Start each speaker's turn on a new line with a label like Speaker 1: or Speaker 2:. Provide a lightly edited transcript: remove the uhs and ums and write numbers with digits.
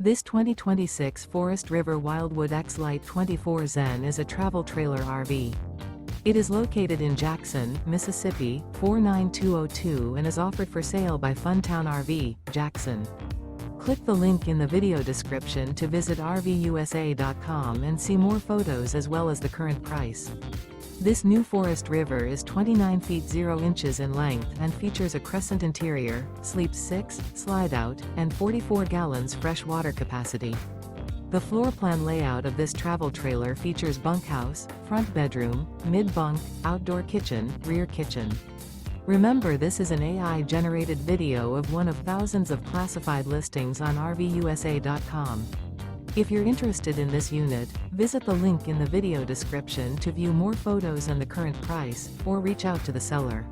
Speaker 1: This 2026 Forest River Wildwood X-Lite 24 Zen is a travel trailer RV. It is located in Jackson, Mississippi, 49202 and is offered for sale by Funtown RV, Jackson. Click the link in the video description to visit RVUSA.com and see more photos as well as the current price. This new Forest River is 29 feet 0 inches in length and features a CRESCENT interior, sleeps 6, slide-out, and 44 gallons fresh water capacity. The floor plan layout of this travel trailer features bunkhouse, front bedroom, mid-bunk, outdoor kitchen, rear kitchen. Remember, this is an AI-generated video of one of thousands of classified listings on RVUSA.com. If you're interested in this unit, visit the link in the video description to view more photos and the current price, or reach out to the seller.